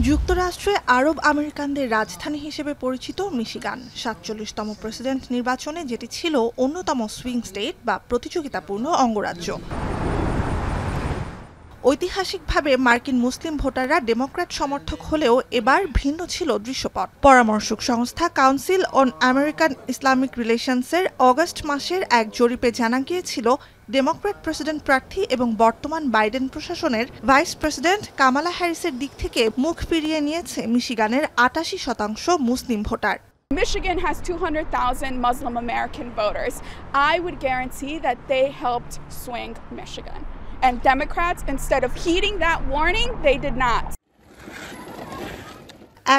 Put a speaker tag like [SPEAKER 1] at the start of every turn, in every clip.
[SPEAKER 1] যুক্তরাষ্ট্রে আরব আমেরিকানদের রাজধানী হিসেবে পরিচিত মিশিগান ৪৭তম প্রেসিডেন্ট নির্বাচনে যেটি ছিল অন্যতম সুইং স্টেট বা প্রতিযোগিতাপূর্ণ অঙ্গরাজ্য। ঐতিহাসিকভাবে মার্কিন মুসলিম ভোটাররা ডেমোক্র্যাট সমর্থক হলেও এবার ভিন্ন ছিল দৃশ্যপট। পরামর্শক সংস্থা কাউন্সিল অন আমেরিকান ইসলামিক রিলেশনসের অগস্ট মাসের এক জরিপে জানা গিয়েছিল ডেমোক্র্যাট প্রেসিডেন্ট প্রার্থী এবং বর্তমান বাইডেন প্রশাসনের ভাইস প্রেসিডেন্ট কামালা হ্যারিসের দিক থেকে মুখ ফিরিয়ে নিয়েছে মিশিগানের ৮৮% মুসলিম voter.
[SPEAKER 2] Michigan has 200,000 Muslim American voters. I would guarantee that they helped swing Michigan. And Democrats, instead of heeding that warning, they did not.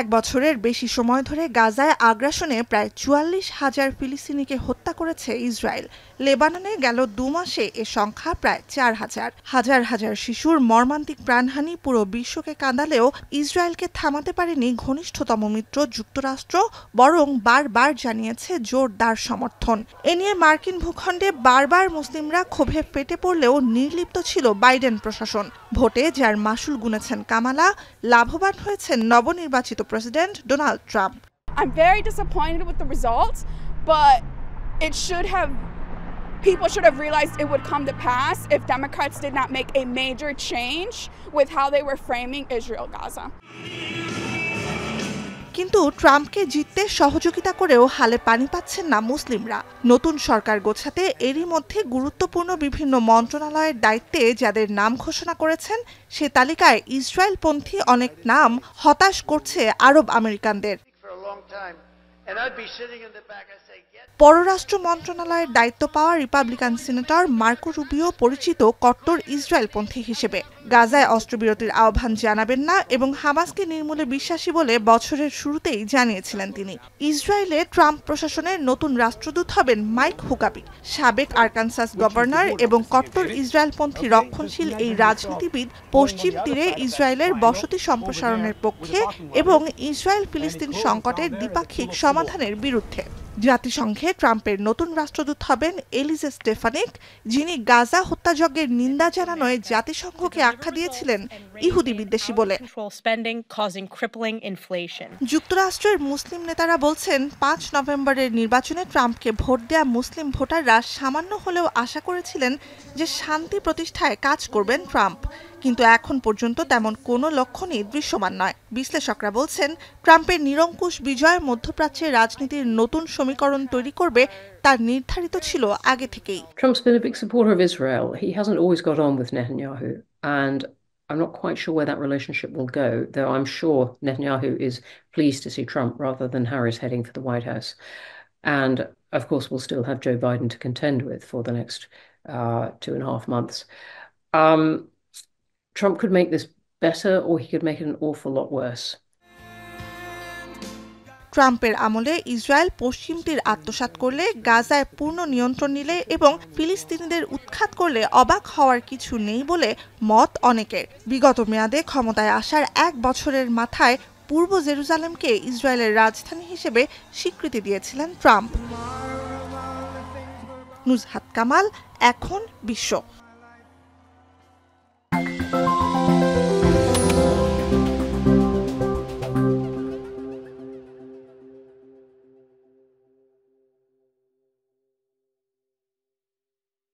[SPEAKER 1] এক বছরের বেশি সময় ধরে গাজায় আগ্রাসনে প্রায় ৪৪,০০০ ফিলিস্তিনিকে হত্যা করেছে ইসরায়েল। লেবাননে গেল ২ মাসে এ সংখ্যা প্রায় ৪,০০০। হাজার হাজার শিশুর মর্মান্তিক প্রাণহানি পুরো বিশ্বকে কাঁদালেও ইসরায়েলকে থামাতে পারেনি ঘনিষ্ঠতম মিত্র যুক্তরাষ্ট্র, বরং বারবার জানিয়েছে জোরদার সমর্থন। এ নিয়ে মার্কিন ভূখণ্ডে বারবার মুসলিমরা ক্ষোভে ফেটে পড়লেও নির্লিপ্ত ছিল বাইডেন প্রশাসন। ভোটে যার মাসুল গুনেছেন কামালা, লাভবান হয়েছেন নবনির্বাচিত president Donald Trump.
[SPEAKER 2] I'm very disappointed with the results, but people should have realized it would come to pass if Democrats did not make a major change with how they were framing Israel-Gaza.
[SPEAKER 1] কিন্তু ট্রাম্পকে জিততে সহযোগিতা করেও হালে পানি পাচ্ছেন না মুসলিমরা। নতুন সরকার গোছাতে এরই মধ্যে গুরুত্বপূর্ণ বিভিন্ন মন্ত্রণালয়ের দায়িত্বে যাদের নাম ঘোষণা করেছেন সে তালিকায় ইসরায়েলপন্থী অনেক নাম হতাশ করছে আরব আমেরিকানদের। পররাষ্ট্র মন্ত্রণালয়ের দায়িত্ব পাওয়া রিপাবলিকান সিনেটর মার্কো রুবিও পরিচিত কট্টর ইসরায়েলপন্থী হিসেবে। গাজায় অস্ত্রবিরতির আহ্বান জানাবেন না এবং হামাসকে নির্মূলে বিশ্বাসী বলে বছরের শুরুতেই জানিয়েছিলেন তিনি। ইসরায়েলে ট্রাম্প প্রশাসনের নতুন রাষ্ট্রদূত হবেন মাইক হুকাবি। সাবেক আরকানসাস গভর্নর এবং কট্টর ইসরায়েলপন্থী রক্ষণশীল এই রাজনীতিবিদ পশ্চিম তীরে ইসরায়েলের বসতি সম্প্রসারণের পক্ষে এবং ইসরায়েল ফিলিস্তিন সংকটের দ্বিপাক্ষিক সমাধানের বিরুদ্ধে। জাতিসংঘে ট্রাম্পের নতুন রাষ্ট্রদূত হবেন এলিজে স্টেফানিক, যিনি গাজা হত্যাযজ্ঞের নিন্দা জানানোয় জাতিসংঘকে আখ্যা দিয়েছিলেন ইহুদি বিদ্বেষী বলে। যুক্তরাষ্ট্রের মুসলিম নেতারা বলছেন ৫ নভেম্বরের নির্বাচনে ট্রাম্পকে ভোট দেয়া মুসলিম ভোটাররা সামান্য হলেও আশা করেছিলেন যে শান্তি প্রতিষ্ঠায় কাজ করবেন ট্রাম্প, কিন্তু এখন পর্যন্ত তেমন কোনো লক্ষণই দৃশ্যমান নয়। বিশ্লেষকরা বলছেন ট্রাম্পের নিরঙ্কুশ বিজয় মধ্যপ্রাচ্যের রাজনীতির নতুন সমীকরণ তৈরি করবে তার নির্ধারিত ছিল আগে থেকেই।
[SPEAKER 3] Trump's been a big supporter of Israel. He hasn't always got on with Netanyahu, and I'm not quite sure where that relationship will go, though I'm sure Netanyahu is pleased to see Trump rather than Harris heading for the White House. And of course, we'll still have Joe Biden to contend with for the next 2.5 months. Trump could make this better or he could make it an awful lot worse.
[SPEAKER 1] ট্রাম্পের আমলে Israel পশ্চিম তীর আত্মসাৎ করলে, গাজায় পূর্ণ নিয়ন্ত্রণ নিলে এবং ফিলিস্তিনিদের উৎখাত করলে অবাক হওয়ার কিছু নেই বলে মত অনেকের। বিগত মেয়াদে ক্ষমতায় আসার 1 বছরের মাথায় পূর্ব জেরুজালেমকে ইসরায়েলের রাজধানী হিসেবে স্বীকৃতি দিয়েছিলেন ট্রাম্প। নুজহাত কামাল, এখন বিশ্ব।